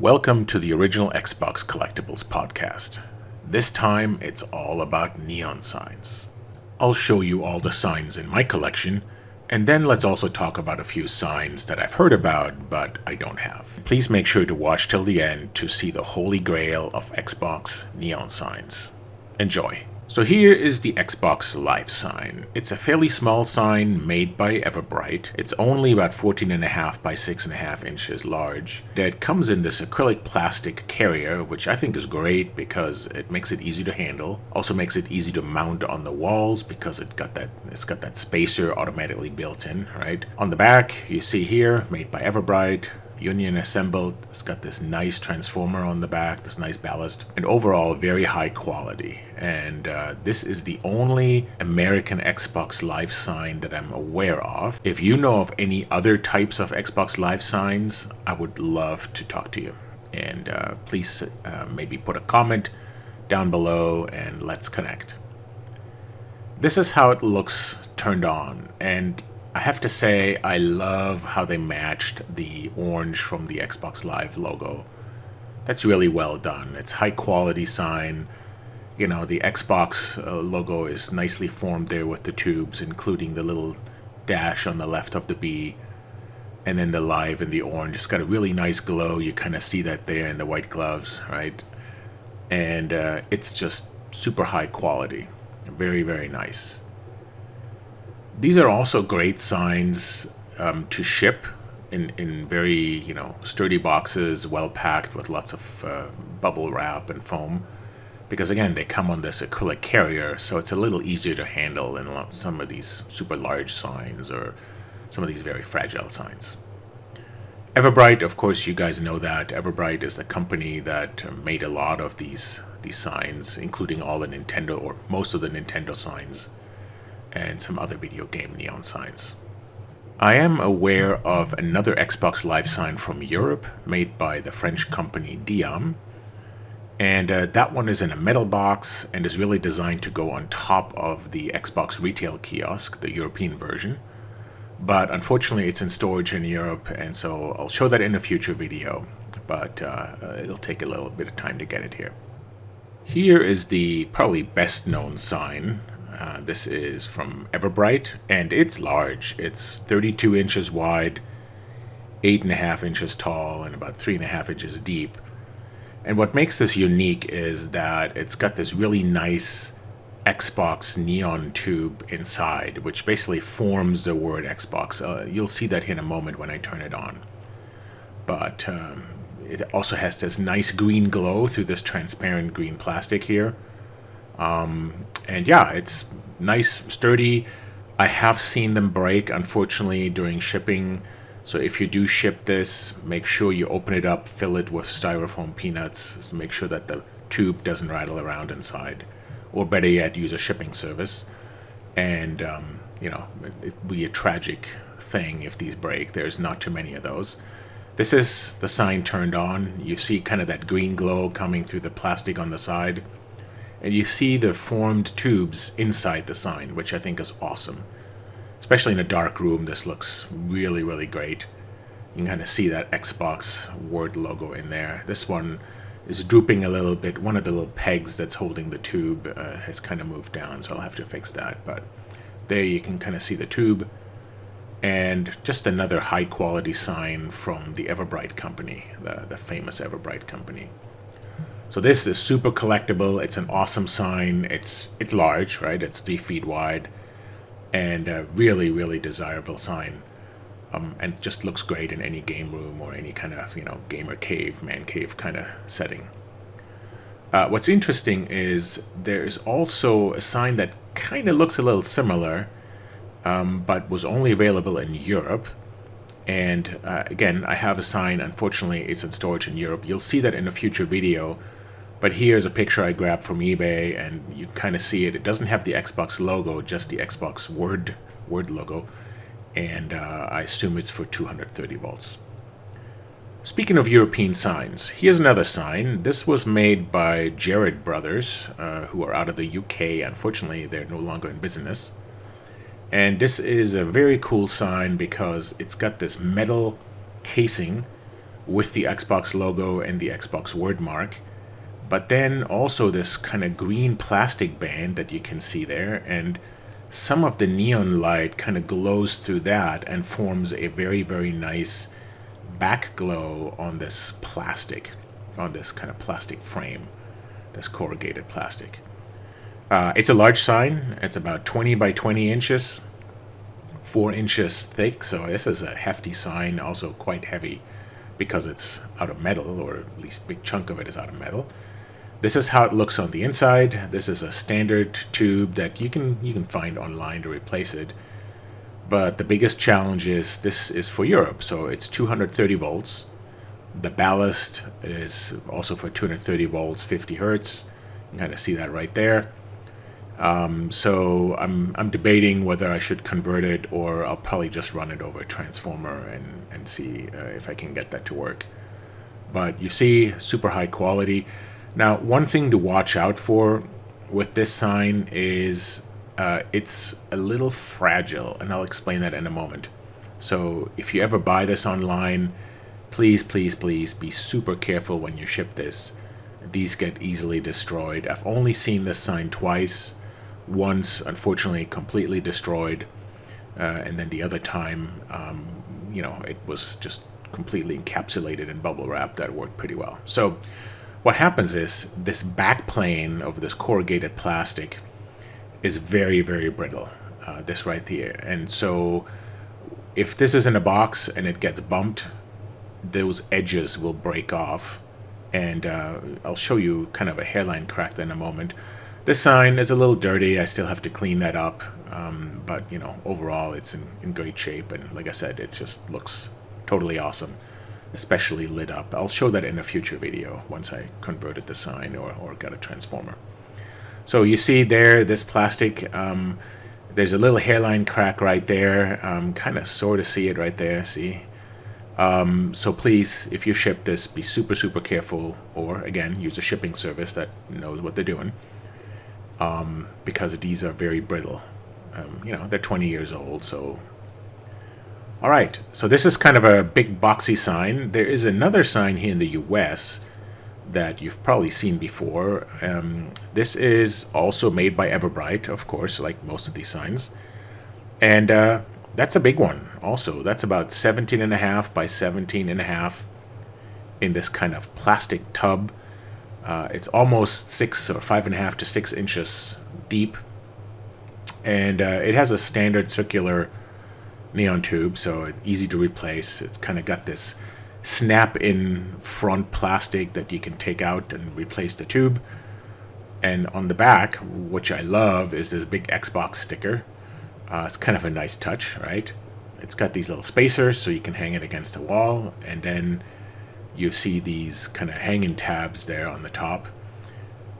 Welcome to the original Xbox Collectibles podcast. This time it's all about neon signs. I'll show you all the signs in my collection, and then let's also talk about a few signs that I've heard about but I don't have. Please make sure to watch till the end to see the holy grail of Xbox neon signs. Enjoy! So here is the Xbox Live sign. It's a fairly small sign made by Everbrite. It's only about 14.5 by 6.5 inches large. It comes in this acrylic plastic carrier, which I think is great because it makes it easy to handle. Also makes it easy to mount on the walls because it's got that spacer automatically built in, right? On the back, you see here, made by Everbrite. Union assembled. It's got this nice transformer on the back, this nice ballast, and overall very high quality. And this is the only American Xbox Live sign that I'm aware of. If you know of any other types of Xbox Live signs, I would love to talk to you. And please maybe put a comment down below and let's connect. This is how it looks turned on, and I have to say, I love how they matched the orange from the Xbox Live logo. That's really well done. It's high quality sign. You know, the Xbox logo is nicely formed there with the tubes, including the little dash on the left of the B. And then the Live in the orange. It's got a really nice glow. You kind of see that there in the white gloves, right? And it's just super high quality. Very, very nice. These are also great signs to ship in very, sturdy boxes, well packed with lots of bubble wrap and foam. Because again, they come on this acrylic carrier, so it's a little easier to handle than some of these super large signs or some of these very fragile signs. Everbrite, of course, you guys know that. Everbrite is a company that made a lot of these signs, including all the Nintendo or most of the Nintendo signs, and some other video game neon signs. I am aware of another Xbox Live sign from Europe made by the French company Diam, and that one is in a metal box and is really designed to go on top of the Xbox retail kiosk, the European version. But unfortunately it's in storage in Europe, and so I'll show that in a future video, but it'll take a little bit of time to get it here. Here is the probably best known sign. This is from Everbrite, and it's large. It's 32 inches wide, 8.5 inches tall, and about 3.5 inches deep. And what makes this unique is that it's got this really nice Xbox neon tube inside, which basically forms the word Xbox. You'll see that in a moment when I turn it on. But it also has this nice green glow through this transparent green plastic here. And yeah, it's nice, sturdy. I have seen them break, unfortunately, during shipping. So if you do ship this, make sure you open it up, fill it with styrofoam peanuts, to make sure that the tube doesn't rattle around inside. Or better yet, use a shipping service. And, it would be a tragic thing if these break. There's not too many of those. This is the sign turned on. You see kind of that green glow coming through the plastic on the side. And you see the formed tubes inside the sign, which I think is awesome. Especially in a dark room, this looks really, really great. You can kind of see that Xbox word logo in there. This one is drooping a little bit. One of the little pegs that's holding the tube has kind of moved down, so I'll have to fix that. But there you can kind of see the tube. And just another high-quality sign from the Everbrite company, the famous Everbrite company. So this is super collectible. It's an awesome sign. It's large, right? It's 3 feet wide, and a really, really desirable sign. And just looks great in any game room or any kind of gamer cave, man cave kind of setting. What's interesting is there's also a sign that kind of looks a little similar, but was only available in Europe. And again, I have a sign. Unfortunately, it's in storage in Europe. You'll see that in a future video. But here's a picture I grabbed from eBay, and you kind of see it. It doesn't have the Xbox logo, just the Xbox word logo. And I assume it's for 230 volts. Speaking of European signs, here's another sign. This was made by Jerrard brothers, who are out of the UK. Unfortunately, they're no longer in business. And this is a very cool sign because it's got this metal casing with the Xbox logo and the Xbox word mark. But then also this kind of green plastic band that you can see there, and some of the neon light kind of glows through that and forms a very, very nice back glow on this plastic, on this kind of plastic frame, this corrugated plastic. It's a large sign. It's about 20 by 20 inches, 4 inches thick. So this is a hefty sign, also quite heavy because it's out of metal, or at least a big chunk of it is out of metal. This is how it looks on the inside. This is a standard tube that you can find online to replace it. But the biggest challenge is this is for Europe, so it's 230 volts. The ballast is also for 230 volts, 50 hertz. You can kind of see that right there. So I'm debating whether I should convert it, or I'll probably just run it over a transformer and see if I can get that to work. But you see, super high quality. Now, one thing to watch out for with this sign is it's a little fragile, and I'll explain that in a moment. So if you ever buy this online, please, please, please be super careful when you ship this. These get easily destroyed. I've only seen this sign twice. Once, unfortunately, completely destroyed, and then the other time, it was just completely encapsulated in bubble wrap that worked pretty well. So what happens is this back plane of this corrugated plastic is very, very brittle, this right here. And so if this is in a box and it gets bumped, those edges will break off. And I'll show you kind of a hairline crack in a moment. This sign is a little dirty. I still have to clean that up. But, overall it's in great shape. And like I said, it just looks totally awesome, especially lit up. I'll show that in a future video once I converted the sign or got a transformer. So you see there, this plastic, there's a little hairline crack right there. Kind of sort of see it right there, see? So please, if you ship this, be super, super careful, or again, use a shipping service that knows what they're doing, because these are very brittle. They're 20 years old, so... All right, so this is kind of a big boxy sign. There is another sign here in the US that you've probably seen before. This is also made by Everbrite, of course, like most of these signs. And that's a big one also. That's about 17.5 by 17.5 in this kind of plastic tub. It's almost 6 or 5.5 to 6 inches deep. And it has a standard circular neon tube, so it's easy to replace. It's kind of got this snap-in front plastic that you can take out and replace the tube. And on the back, which I love, is this big Xbox sticker. It's kind of a nice touch, right? It's got these little spacers so you can hang it against a wall, and then you see these kind of hanging tabs there on the top.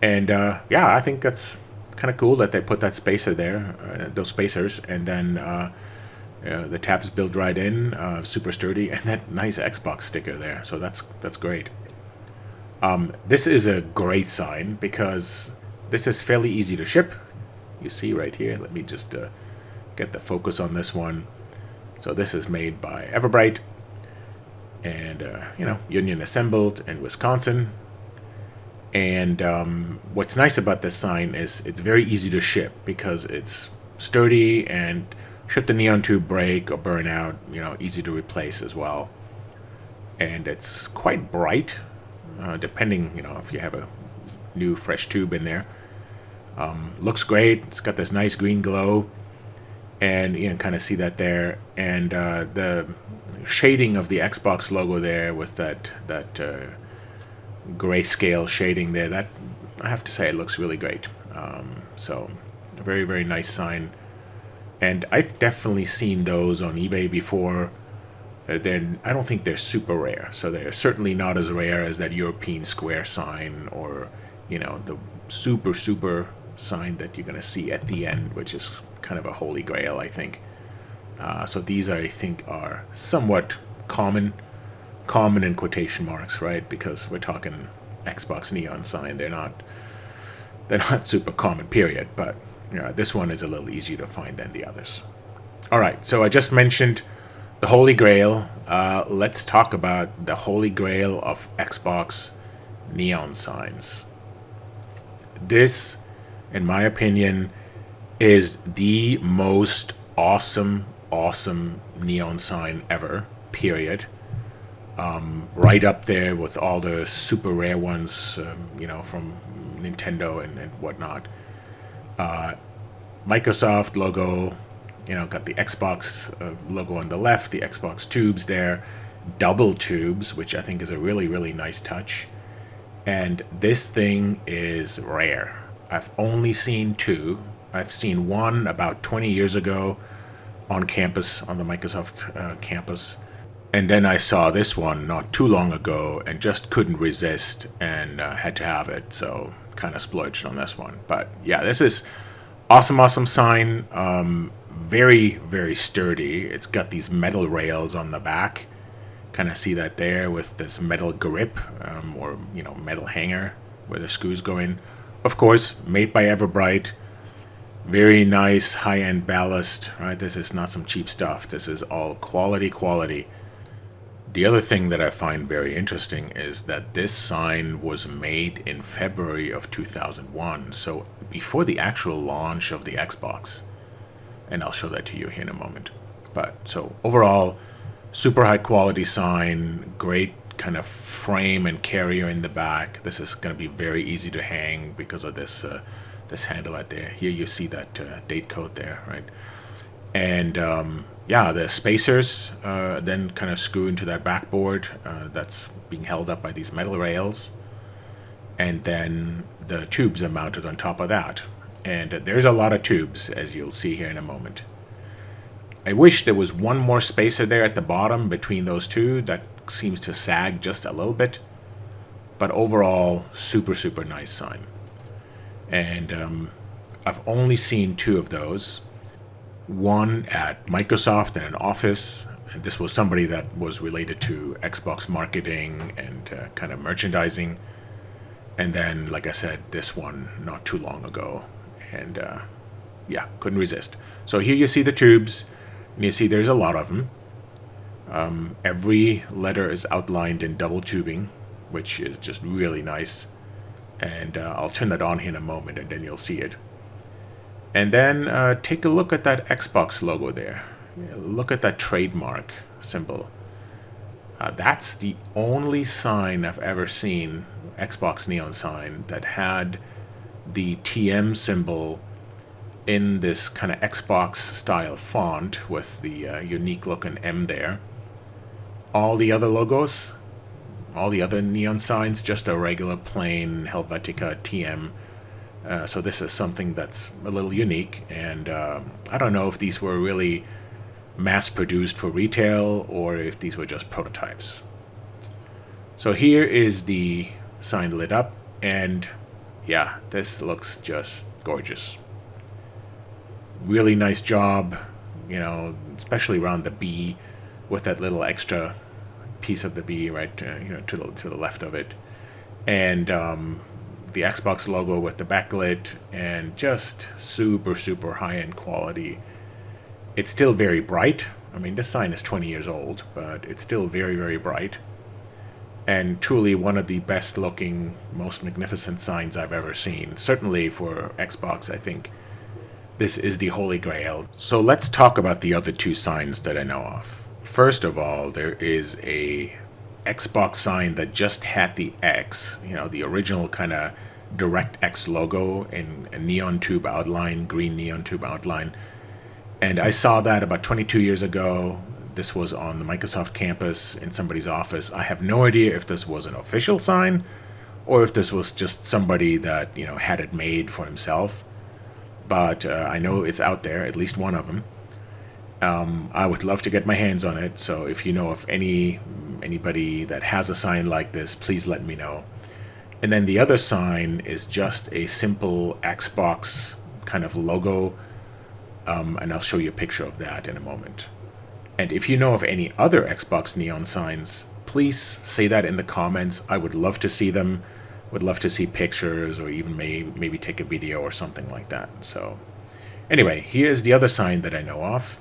And yeah, I think that's kind of cool that they put that spacer there, those spacers, and then the tabs build right in, super sturdy, and that nice Xbox sticker there. So that's great. This is a great sign because this is fairly easy to ship. You see right here. Let me just get the focus on this one. So this is made by Everbrite, and union assembled in Wisconsin. And what's nice about this sign is it's very easy to ship because it's sturdy, and should the neon tube break or burn out, easy to replace as well. And it's quite bright, depending, if you have a new fresh tube in there. Looks great. It's got this nice green glow, and you can kind of see that there. And the shading of the Xbox logo there with that grayscale shading there, that I have to say it looks really great. So a very, very nice sign. And I've definitely seen those on eBay before. I don't think they're super rare. So they're certainly not as rare as that European square sign, or the super, super sign that you're going to see at the end, which is kind of a holy grail, I think. So these, I think, are somewhat common in quotation marks, right? Because we're talking Xbox neon sign. They're not super common, period. But this one is a little easier to find than the others. All right, so I just mentioned The Holy Grail. Let's talk about the Holy Grail of Xbox neon signs. This, in my opinion, is the most awesome neon sign ever, period. Right up there with all the super rare ones, from Nintendo and whatnot. Microsoft logo, got the Xbox logo on the left, the Xbox tubes there, double tubes, which I think is a really, really nice touch. And this thing is rare. I've only seen two. I've seen one about 20 years ago on campus, on the Microsoft campus. And then I saw this one not too long ago and just couldn't resist and had to have it. So kind of splurged on this one. But yeah, this is awesome sign. Very, very sturdy. It's got these metal rails on the back. Kind of see that there with this metal grip or metal hanger where the screws go in. Of course, made by Everbrite. Very nice high-end ballast, right? This is not some cheap stuff. This is all quality. The other thing that I find very interesting is that this sign was made in February of 2001, so before the actual launch of the Xbox. And I'll show that to you here in a moment. But so overall, super high quality sign, great kind of frame and carrier in the back. This is going to be very easy to hang because of this handle right there. Here you see that date code there, right? And the spacers then kind of screw into that backboard that's being held up by these metal rails. And then the tubes are mounted on top of that. And there's a lot of tubes, as you'll see here in a moment. I wish there was one more spacer there at the bottom between those two. That seems to sag just a little bit. But overall, super nice sign. And I've only seen two of those. One at Microsoft in an office. And this was somebody that was related to Xbox marketing and kind of merchandising. And then, like I said, this one not too long ago. And couldn't resist. So here you see the tubes. And you see there's a lot of them. Every letter is outlined in double tubing, which is just really nice. And I'll turn that on here in a moment, and then you'll see it. And then take a look at that Xbox logo there. Look at that trademark symbol. That's the only sign I've ever seen, Xbox neon sign, that had the TM symbol in this kind of Xbox style font with the unique looking M there. All the other logos, all the other neon signs, just a regular plain Helvetica TM. So this is something that's a little unique, and I don't know if these were really mass produced for retail or if these were just prototypes. So here is the sign lit up, and yeah, this looks just gorgeous. Really nice job, especially around the B with that little extra piece of the B right to the left of it. And the Xbox logo with the backlit, and just super high-end quality. It's still very bright. I mean, this sign is 20 years old, but it's still very bright. And truly one of the best looking, most magnificent signs I've ever seen. Certainly for Xbox, I think this is the Holy Grail. So let's talk about the other two signs that I know of. First of all, there is a Xbox sign that just had the X, the original kind of DirectX logo in a neon tube outline, green neon tube outline. And I saw that about 22 years ago. This was on the Microsoft campus in somebody's office. I have no idea if this was an official sign or if this was just somebody that, had it made for himself. But I know it's out there, at least one of them. I would love to get my hands on it. So if you know of anybody that has a sign like this, please let me know. And then the other sign is just a simple Xbox kind of logo. And I'll show you a picture of that in a moment. And if you know of any other Xbox neon signs, please say that in the comments. I would love to see them. Would love to see pictures, or even maybe take a video or something like that. So anyway, here's the other sign that I know of.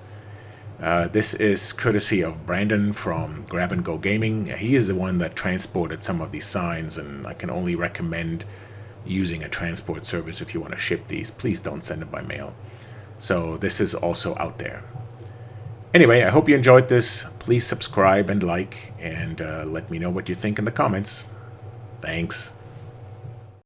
This is courtesy of Brandon from Grab and Go Gaming. He is the one that transported some of these signs, and I can only recommend using a transport service if you want to ship these. Please don't send them by mail. So this is also out there. Anyway, I hope you enjoyed this. Please subscribe and like, and let me know what you think in the comments. Thanks.